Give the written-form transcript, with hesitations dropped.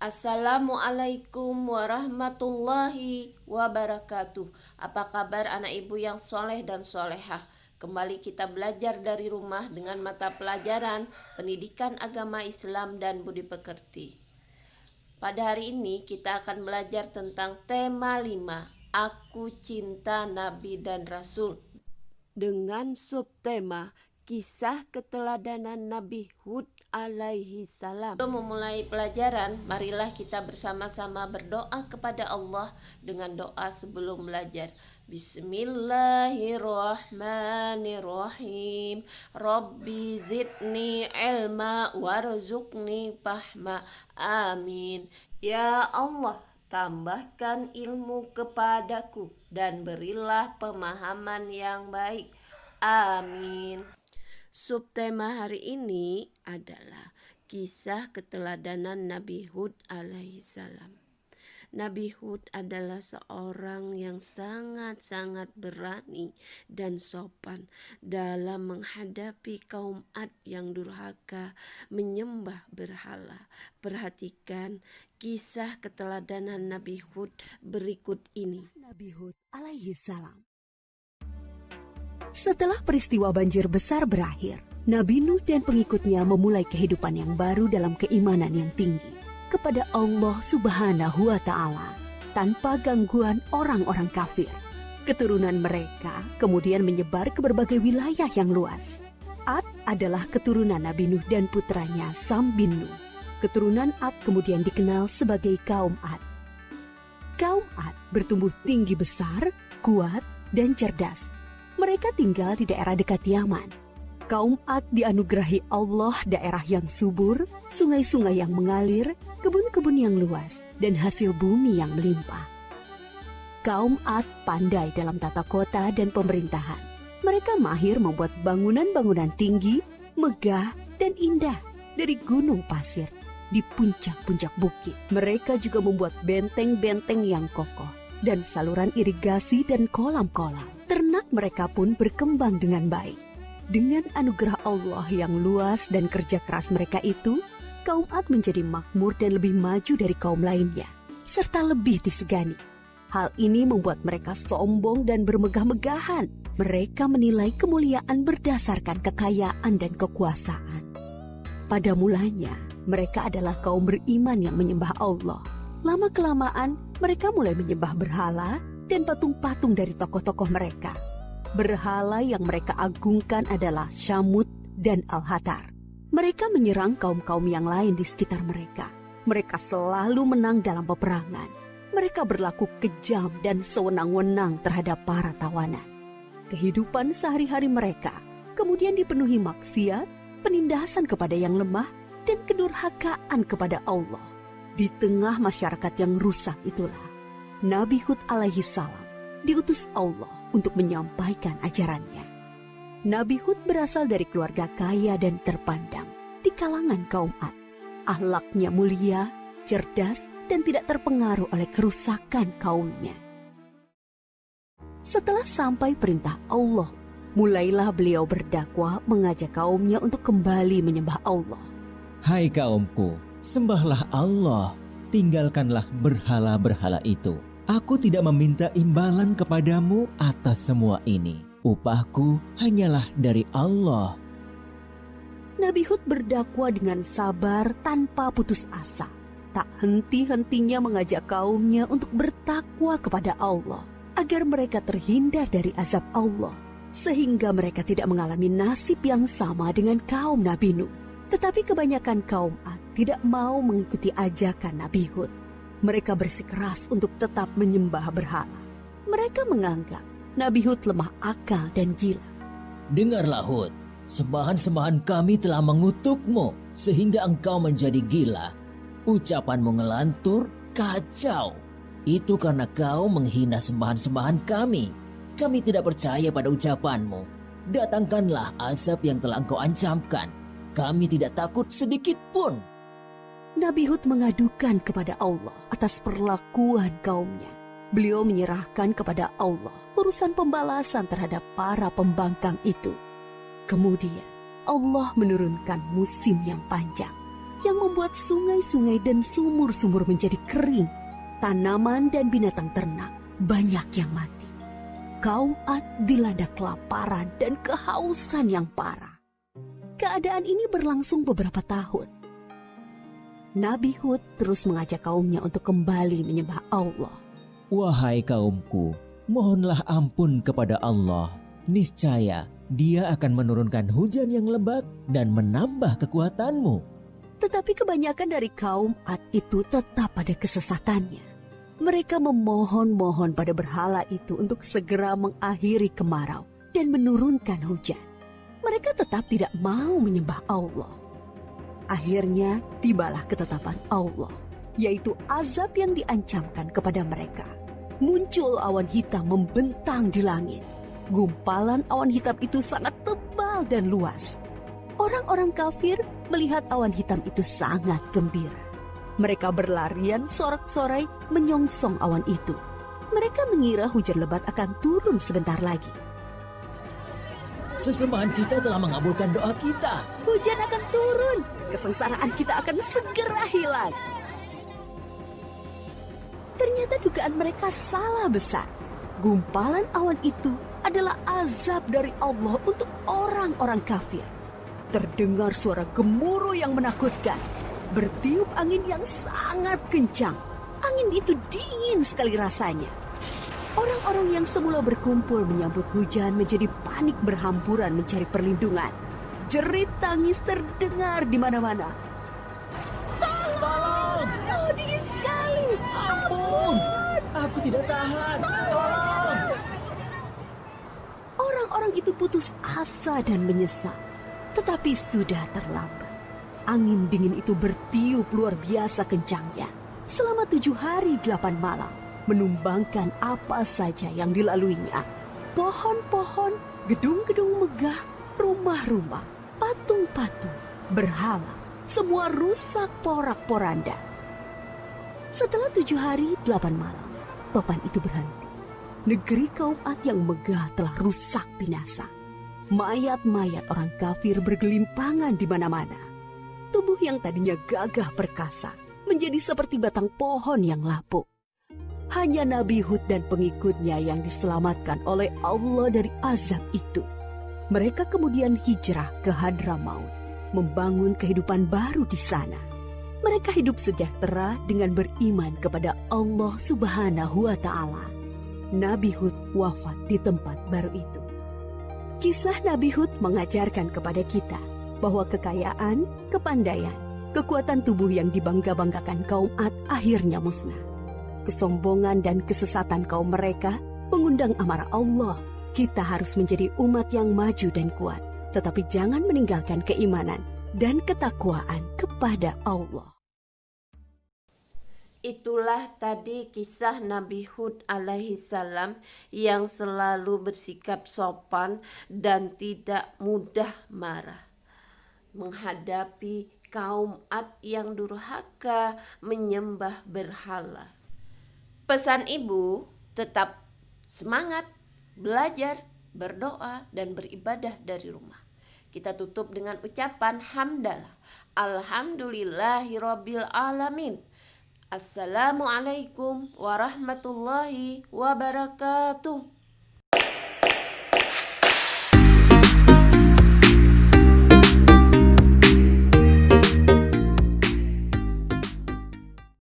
Assalamualaikum warahmatullahi wabarakatuh. Apa kabar anak ibu yang soleh dan solehah? Kembali kita belajar dari rumah dengan mata pelajaran Pendidikan Agama Islam dan Budi Pekerti. Pada hari ini kita akan belajar tentang tema 5, Aku Cinta Nabi dan Rasul, dengan subtema Kisah Keteladanan Nabi Hud alaihi salam. Untuk memulai pelajaran, marilah kita bersama-sama berdoa kepada Allah dengan doa sebelum belajar. Bismillahirrahmanirrahim. Rabbi zidni ilma warzuqni fahma. Amin. Ya Allah, tambahkan ilmu kepadaku dan berilah pemahaman yang baik. Amin. Subtema hari ini adalah kisah keteladanan Nabi Hud alaihissalam. Nabi Hud adalah seorang yang sangat-sangat berani dan sopan dalam menghadapi kaum Ad yang durhaka menyembah berhala. Perhatikan kisah keteladanan Nabi Hud berikut ini. Nabi Hud alaihissalam. Setelah peristiwa banjir besar berakhir, Nabi Nuh dan pengikutnya memulai kehidupan yang baru dalam keimanan yang tinggi kepada Allah Subhanahu wa Ta'ala tanpa gangguan orang-orang kafir. Keturunan mereka kemudian menyebar ke berbagai wilayah yang luas. Ad adalah keturunan Nabi Nuh dan putranya Sam bin Nuh. Keturunan Ad kemudian dikenal sebagai kaum Ad. Kaum Ad bertumbuh tinggi besar, kuat, dan cerdas. Mereka tinggal di daerah dekat Yaman. Kaum Ad dianugerahi Allah daerah yang subur, sungai-sungai yang mengalir, kebun-kebun yang luas, dan hasil bumi yang melimpah. Kaum Ad pandai dalam tata kota dan pemerintahan. Mereka mahir membuat bangunan-bangunan tinggi, megah, dan indah dari gunung pasir di puncak-puncak bukit. Mereka juga membuat benteng-benteng yang kokoh dan saluran irigasi dan kolam-kolam. Ternak mereka pun berkembang dengan baik. Dengan anugerah Allah yang luas dan kerja keras mereka itu, kaum Ad menjadi makmur dan lebih maju dari kaum lainnya, serta lebih disegani. Hal ini membuat mereka sombong dan bermegah-megahan. Mereka menilai kemuliaan berdasarkan kekayaan dan kekuasaan. Pada mulanya, mereka adalah kaum beriman yang menyembah Allah. Lama-kelamaan, mereka mulai menyembah berhala dan patung-patung dari tokoh-tokoh mereka. Berhala yang mereka agungkan adalah Syamut dan Al-Hatar. Mereka menyerang kaum-kaum yang lain di sekitar mereka. Mereka selalu menang dalam peperangan. Mereka berlaku kejam dan sewenang-wenang terhadap para tawanan. Kehidupan sehari-hari mereka kemudian dipenuhi maksiat, penindasan kepada yang lemah, dan kedurhakaan kepada Allah. Di tengah masyarakat yang rusak itulah Nabi Hud alaihissalam diutus Allah untuk menyampaikan ajarannya. Nabi Hud berasal dari keluarga kaya dan terpandang di kalangan kaum Ad. Akhlaknya mulia, cerdas, dan tidak terpengaruh oleh kerusakan kaumnya. Setelah sampai perintah Allah, mulailah beliau berdakwah mengajak kaumnya untuk kembali menyembah Allah. Hai kaumku, sembahlah Allah, tinggalkanlah berhala-berhala itu. Aku tidak meminta imbalan kepadamu atas semua ini. Upahku hanyalah dari Allah. Nabi Hud berdakwah dengan sabar tanpa putus asa. Tak henti-hentinya mengajak kaumnya untuk bertakwa kepada Allah, agar mereka terhindar dari azab Allah, sehingga mereka tidak mengalami nasib yang sama dengan kaum Nabi Nuh. Tetapi kebanyakan kaum Ad tidak mau mengikuti ajakan Nabi Hud. Mereka bersikeras untuk tetap menyembah berhala. Mereka menganggap Nabi Hud lemah akal dan gila. Dengarlah Hud, sembahan-sembahan kami telah mengutukmu sehingga engkau menjadi gila. Ucapanmu ngelantur, kacau. Itu karena kau menghina sembahan-sembahan kami. Kami tidak percaya pada ucapanmu. Datangkanlah azab yang telah engkau ancamkan. Kami tidak takut sedikit pun. Nabi Hud mengadukan kepada Allah atas perlakuan kaumnya. Beliau menyerahkan kepada Allah urusan pembalasan terhadap para pembangkang itu. Kemudian Allah menurunkan musim yang panjang. yang membuat sungai-sungai dan sumur-sumur menjadi kering. Tanaman dan binatang ternak banyak yang mati. Kaum Ad dilanda kelaparan dan kehausan yang parah. Keadaan ini berlangsung beberapa tahun. Nabi Hud terus mengajak kaumnya untuk kembali menyembah Allah. Wahai kaumku, mohonlah ampun kepada Allah. Niscaya Dia akan menurunkan hujan yang lebat dan menambah kekuatanmu. Tetapi kebanyakan dari kaum Ad itu tetap pada kesesatannya. Mereka memohon-mohon pada berhala itu untuk segera mengakhiri kemarau dan menurunkan hujan. Mereka tetap tidak mau menyembah Allah. Akhirnya tibalah ketetapan Allah, yaitu azab yang diancamkan kepada mereka. Muncul awan hitam membentang di langit. Gumpalan awan hitam itu sangat tebal dan luas. Orang-orang kafir melihat awan hitam itu sangat gembira. Mereka berlarian sorak-sorai menyongsong awan itu. Mereka mengira hujan lebat akan turun sebentar lagi. Sesembahan kita telah mengabulkan doa kita. Hujan akan turun. Kesengsaraan kita akan segera hilang. Ternyata dugaan mereka salah besar. Gumpalan awan itu adalah azab dari Allah untuk orang-orang kafir. Terdengar suara gemuruh yang menakutkan. Bertiup angin yang sangat kencang. Angin itu dingin sekali rasanya. Orang-orang yang semula berkumpul menyambut hujan menjadi panik berhamburan mencari perlindungan. Jerit tangis terdengar di mana-mana. Tolong! Oh, dingin sekali. Ampun! Aku tidak tahan! Tolong! Orang-orang itu putus asa dan menyesal. Tetapi sudah terlambat. Angin dingin itu bertiup luar biasa kencangnya. Selama 7 hari 8 malam. Menumbangkan apa saja yang dilaluinya. Pohon-pohon, gedung-gedung megah, rumah-rumah, patung-patung, berhala. Semua rusak porak-poranda. Setelah 7 hari 8 malam, topan itu berhenti. Negeri kaum Ad yang megah telah rusak binasa. Mayat-mayat orang kafir bergelimpangan di mana-mana. Tubuh yang tadinya gagah perkasa menjadi seperti batang pohon yang lapuk. Hanya Nabi Hud dan pengikutnya yang diselamatkan oleh Allah dari azab itu. Mereka kemudian hijrah ke Hadramaut, membangun kehidupan baru di sana. Mereka hidup sejahtera dengan beriman kepada Allah Subhanahu wa Ta'ala. Nabi Hud wafat di tempat baru itu. Kisah Nabi Hud mengajarkan kepada kita bahwa kekayaan, kepandaian, kekuatan tubuh yang dibangga-banggakan kaum Ad akhirnya musnah. Kesombongan dan kesesatan kaum mereka mengundang amarah Allah. Kita harus menjadi umat yang maju dan kuat, tetapi jangan meninggalkan keimanan dan ketakwaan kepada Allah. Itulah tadi kisah Nabi Hud alaihi salam yang selalu bersikap sopan dan tidak mudah marah menghadapi kaum Ad yang durhaka menyembah berhala. Pesan ibu, tetap semangat, belajar, berdoa, dan beribadah dari rumah. Kita tutup dengan ucapan hamdalah. Alhamdulillahirabbil alamin. Assalamualaikum warahmatullahi wabarakatuh.